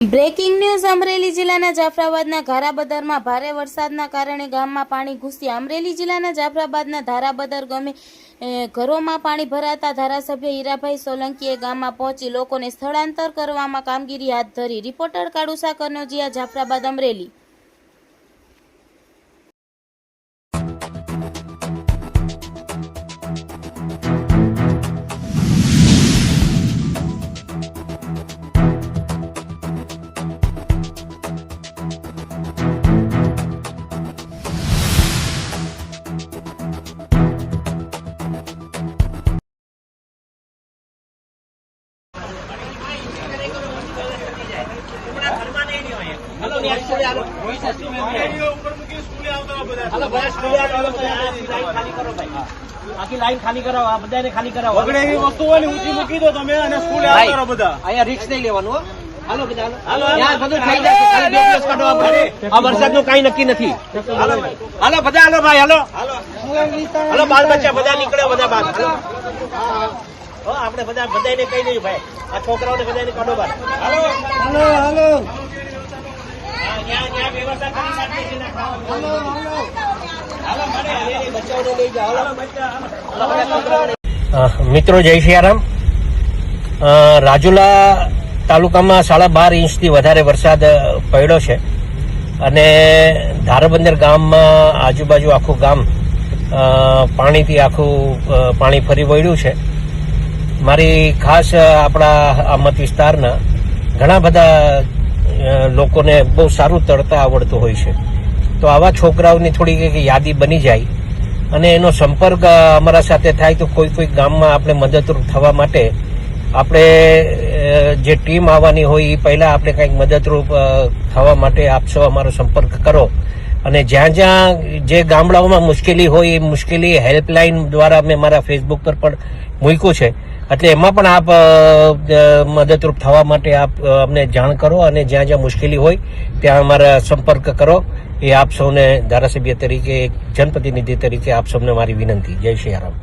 Breaking news Amreli જિલ્લાના જાફરાબાદના ઘારાબદરમાં ભારે વરસાદના કારણે ગામમાં પાણી ઘૂસ્યા। અમરેલી જિલ્લાના જાફરાબાદના ધારાબદર ગામે ઘરોમાં પાણી ભરાતા ધારાસભ્ય હીરાભાઈ સોલંકીએ ગામમાં પહોંચી લોકોને સ્થળાંતર કરવામાં કામગીરી હાથ ધરી। રિપોર્ટર કાળુસા કનોજિયા, જાફરાબાદ, અમરેલી। આખી લાઈન ખાલી કરાવો, આ બધાને ખાલી કરાવો। બગડેલી વસ્તુઓની ઊંચી મૂકી દો તમે અને સ્કૂલે આવતા રહો બધા। અહીંયા રિસ્ક નહીં લેવાનું હો। હાલો બધા હાલો, ત્યાં બધું થઈ જશે, ખાલી 2 દિવસ કાઢવા પડે। આ વરસાદનું કાંઈ નક્કી નથી। હાલો બધા, હાલો ભાઈ, હાલો હાલો, બાલ બચ્ચા બધા નીકળે, બધા બાદ આપણે બધા બધાને કહી દઈએ ભાઈ, આ છોકરાઓને બધાને કાઢો બહાર। હાલો હાલો હાલો, ત્યાં વ્યવસ્થા કરી નાખી છે। મિત્રો, જય સિયારામ। રાજુલા તાલુકામાં 12.5 ઇંચથી વધારે વરસાદ પડ્યો છે અને ધારાબંદર ગામમાં આજુબાજુ આખું ગામ પાણીથી પાણી ફરી વળ્યું છે। મારી ખાસ આપણા મત વિસ્તારના ઘણા બધા લોકોને બહુ સારું તરતા આવડતું હોય છે, તો આવા છોકરાઓની થોડી યાદી બની જાય અને એનો સંપર્ક અમારા સાથે થાય તો કોઈ ગામમાં આપણે મદદરૂપ થવા માટે આપણે જે ટીમ આવવાની હોય એ પહેલા આપણે કંઈક મદદરૂપ થવા માટે આપ સૌ અમારો સંપર્ક કરો અને જ્યાં જ્યાં જે ગામડાઓમાં મુશ્કેલી હોય એ મુશ્કેલી હેલ્પલાઇન દ્વારા મેં મારા ફેસબુક પર પણ મૂક્યું છે, એટલે એમાં પણ આપ મદદરૂપ થવા માટે આપ અમને જાણ કરો અને જ્યાં જ્યાં મુશ્કેલી હોય ત્યાં અમારા સંપર્ક કરો। એ આપ સૌને ધારાસભ્ય તરીકે, એક જનપ્રતિનિધિ તરીકે આપ સૌને મારી વિનંતી। જય શ્રી રામ।